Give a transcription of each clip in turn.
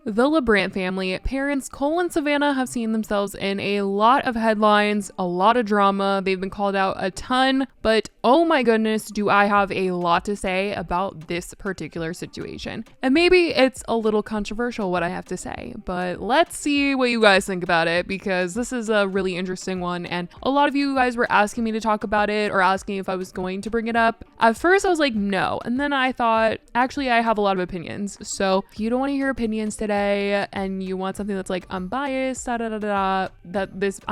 The Labrant family, parents Cole and Savannah, have seen themselves in a lot of headlines, a lot of drama. They've been called out a ton, but oh my goodness, do I have a lot to say about this particular situation. And maybe it's a little controversial what I have to say, but let's see what you guys think about it, because this is a really interesting one and a lot of you guys were asking me to talk about it or asking if I was going to bring it up. At first I was like, no, and then I thought, actually I have a lot of opinions, so if you don't want to hear opinions today and you want something that's like unbiased, I'm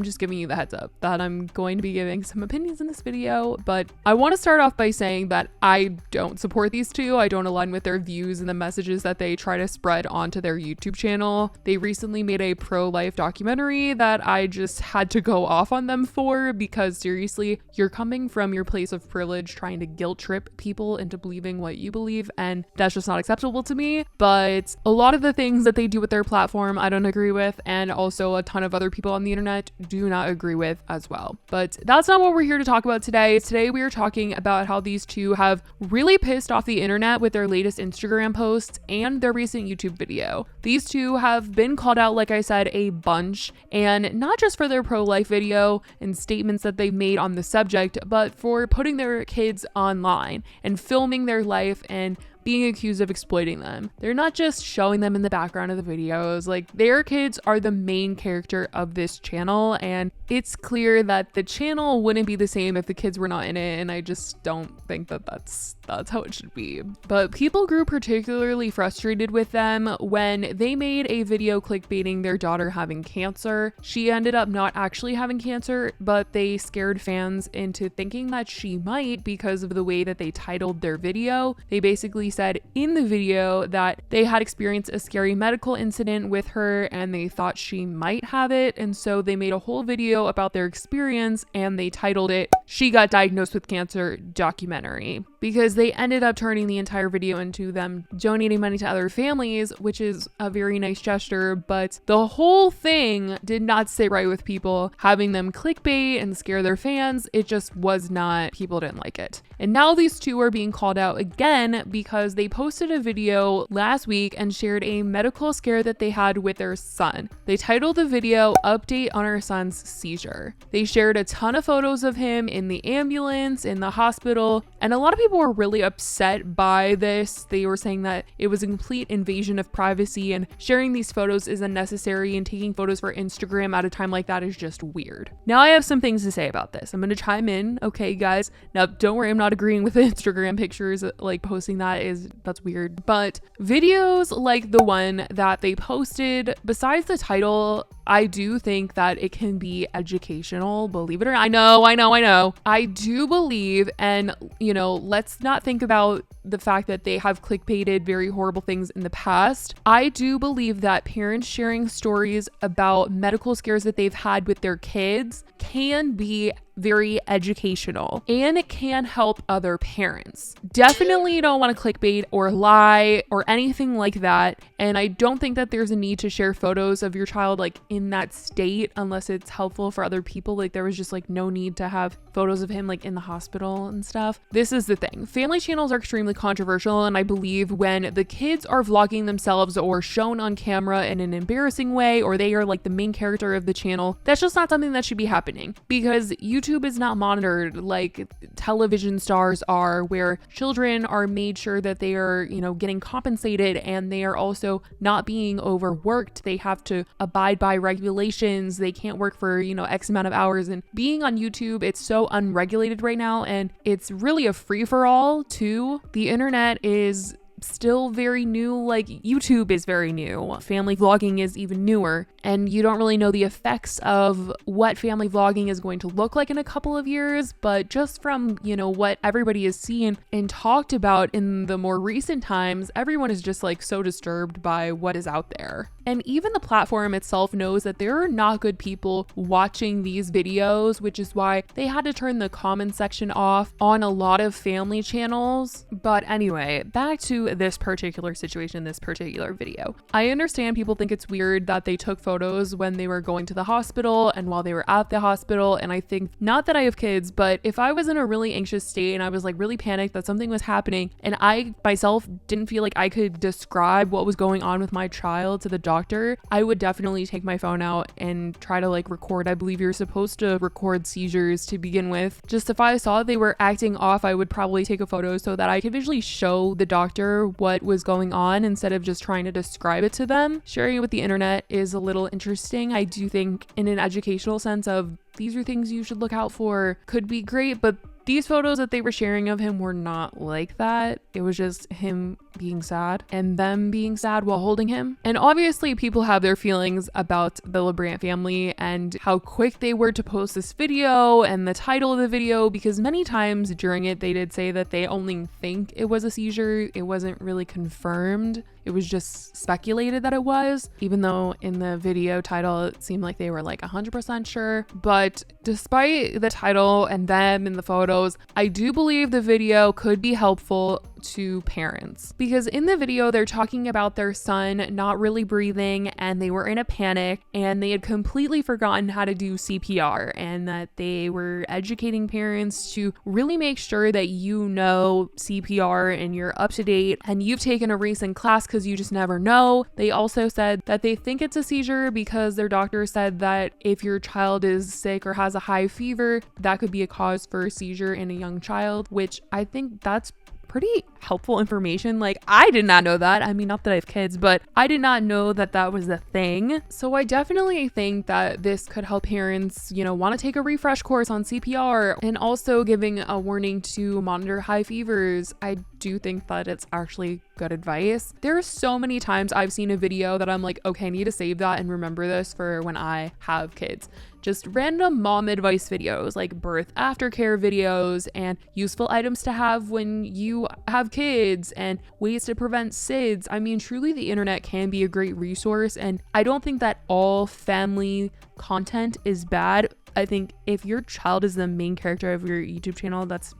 just giving you the heads up that I'm going to be giving some opinions in this video. But I want to start off by saying that I don't support these two. I don't align with their views and the messages that they try to spread onto their YouTube channel. They recently made a pro-life documentary that I just had to go off on them for, because seriously, you're coming from your place of privilege trying to guilt trip people into believing what you believe, and that's just not acceptable to me. But a lot of the things that they do with their platform I don't agree with, and also a ton of other people on the internet do not agree with as well. But that's not what we're here to talk about today. Today we are talking about how these two have really pissed off the internet with their latest Instagram posts and their recent YouTube video. These two have been called out, like I said, a bunch, and not just for their pro-life video and statements that they've made on the subject, but for putting their kids online and filming their life and being accused of exploiting them. They're not just showing them in the background of the videos, like their kids are the main character of this channel, and it's clear that the channel wouldn't be the same if the kids were not in it, and I just don't think that that's how it should be. But people grew particularly frustrated with them when they made a video clickbaiting their daughter having cancer. She ended up not actually having cancer, but they scared fans into thinking that she might because of the way that they titled their video. They basically said in the video that they had experienced a scary medical incident with her and they thought she might have it, and so they made a whole video about their experience and they titled it "She Got Diagnosed with Cancer Documentary," because they ended up turning the entire video into them donating money to other families, which is a very nice gesture, but the whole thing did not sit right with people. Having them clickbait and scare their fans, it just was not, people didn't like it. And now these two are being called out again because they posted a video last week and shared a medical scare that they had with their son. They titled the video "Update on Our Son's Seizure." They shared a ton of photos of him in the ambulance, in the hospital, and a lot of people were really upset by this. They were saying that it was a complete invasion of privacy and sharing these photos is unnecessary, and taking photos for Instagram at a time like that is just weird. Now I have some things to say about this. I'm going to chime in, okay guys? Now don't worry, I'm not agreeing with the Instagram pictures, like posting that's weird. But videos like the one that they posted, besides the title, I do think that it can be educational, believe it or not. I know. I do believe, and let's not think about the fact that they have clickbaited very horrible things in the past. I do believe that parents sharing stories about medical scares that they've had with their kids can be very educational, and it can help other parents. Definitely you don't want to clickbait or lie or anything like that, and I don't think that there's a need to share photos of your child like in that state unless it's helpful for other people. Like there was just like no need to have photos of him like in the hospital and stuff. This is the thing. Family channels are extremely controversial, and I believe when the kids are vlogging themselves or shown on camera in an embarrassing way, or they are like the main character of the channel, that's just not something that should be happening, because YouTube is not monitored like television stars are, where children are made sure that they are, getting compensated, and they are also not being overworked. They have to abide by regulations. They can't work for, X amount of hours. And being on YouTube, it's so unregulated right now, and it's really a free-for-all too. The internet is still very new, like YouTube is very new. Family vlogging is even newer, and you don't really know the effects of what family vlogging is going to look like in a couple of years, but just from, what everybody has seen and talked about in the more recent times, everyone is just like so disturbed by what is out there. And even the platform itself knows that there are not good people watching these videos, which is why they had to turn the comment section off on a lot of family channels. But anyway, back to to this particular situation, this particular video. I understand people think it's weird that they took photos when they were going to the hospital and while they were at the hospital. And I think, not that I have kids, but if I was in a really anxious state and I was like really panicked that something was happening and I myself didn't feel like I could describe what was going on with my child to the doctor, I would definitely take my phone out and try to like record. I believe you're supposed to record seizures to begin with. Just if I saw they were acting off, I would probably take a photo so that I could visually show the doctor what was going on instead of just trying to describe it to them. Sharing it with the internet is a little interesting. I do think in an educational sense of these are things you should look out for could be great, but these photos that they were sharing of him were not like that. It was just him being sad and them being sad while holding him. And obviously people have their feelings about the Labrant family and how quick they were to post this video and the title of the video, because many times during it they did say that they only think it was a seizure. It wasn't really confirmed. It was just speculated that it was, even though in the video title it seemed like they were like 100% sure. But despite the title and them in the photos, I do believe the video could be helpful to parents, because in the video they're talking about their son not really breathing and they were in a panic and they had completely forgotten how to do CPR, and that they were educating parents to really make sure that you know CPR and you're up to date and you've taken a recent class, because you just never know. They also said that they think it's a seizure because their doctor said that if your child is sick or has a high fever, that could be a cause for a seizure in a young child, which I think that's pretty helpful information. Like, I did not know that. I mean, not that I have kids, but I did not know that that was a thing. So I definitely think that this could help parents, want to take a refresh course on CPR, and also giving a warning to monitor high fevers. I do think that it's actually good advice. There are so many times I've seen a video that I'm like, okay, I need to save that and remember this for when I have kids. Just random mom advice videos, like birth aftercare videos and useful items to have when you have kids and ways to prevent SIDS. I mean, truly the internet can be a great resource, and I don't think that all family content is bad. I think if your child is the main character of your YouTube channel, that's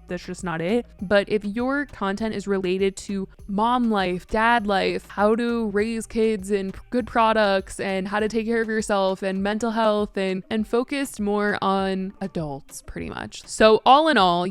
just not it. But if your content is related to mom life, dad life, how to raise kids and good products and how to take care of yourself and mental health and focused more on adults pretty much. So all in all,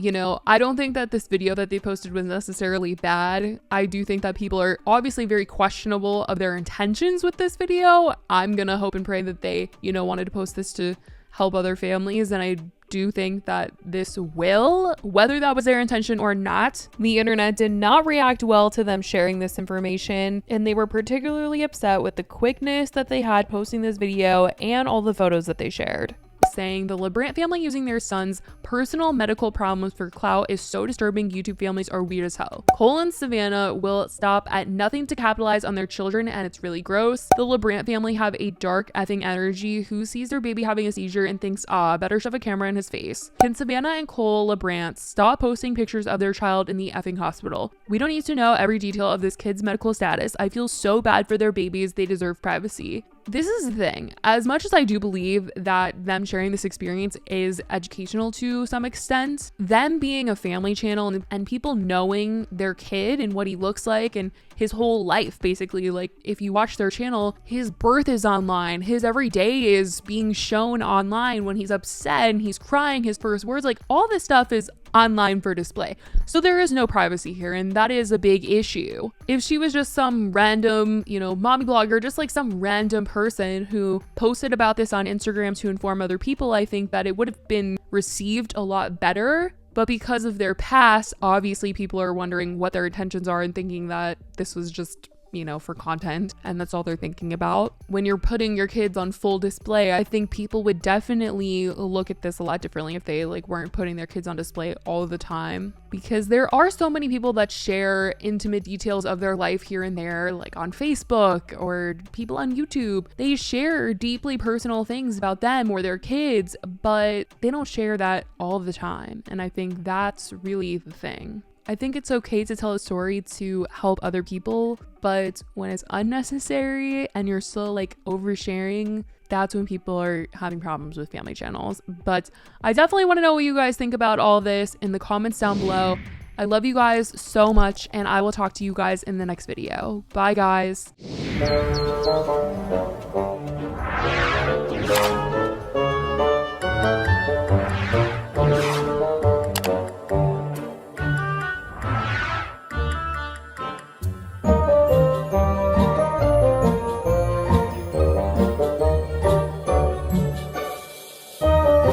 I don't think that this video that they posted was necessarily bad. I do think that people are obviously very questionable of their intentions with this video. I'm gonna hope and pray that they, wanted to post this to help other families, and I do think that this will, whether that was their intention or not. The internet did not react well to them sharing this information, and they were particularly upset with the quickness that they had posting this video and all the photos that they shared, saying the Labrant family using their son's personal medical problems for clout is so disturbing. YouTube families are weird as hell. Cole and Savannah will stop at nothing to capitalize on their children, and it's really gross. The Labrant family have a dark effing energy. Who sees their baby having a seizure and thinks, better shove a camera in his face? Can Savannah and Cole Labrant stop posting pictures of their child in the effing hospital? We don't need to know every detail of this kid's medical status. I feel so bad for their babies. They deserve privacy. This is the thing. As much as I do believe that them sharing this experience is educational to some extent, them being a family channel and people knowing their kid and what he looks like and his whole life, basically, like if you watch their channel, his birth is online, his every day is being shown online when he's upset and he's crying, his first words, like all this stuff is online for display. So there is no privacy here, and that is a big issue. If she was just some random, mommy blogger, just like some random person who posted about this on Instagram to inform other people, I think that it would have been received a lot better. But because of their past, obviously people are wondering what their intentions are and thinking that this was just for content, and that's all they're thinking about. When you're putting your kids on full display, I think people would definitely look at this a lot differently if they weren't putting their kids on display all the time, because there are so many people that share intimate details of their life here and there, like on Facebook or people on YouTube. They share deeply personal things about them or their kids, but they don't share that all the time, and I think that's really the thing. I think it's okay to tell a story to help other people, but when it's unnecessary and you're still oversharing, that's when people are having problems with family channels. But I definitely want to know what you guys think about all this in the comments down below. I love you guys so much, and I will talk to you guys in the next video. Bye, guys.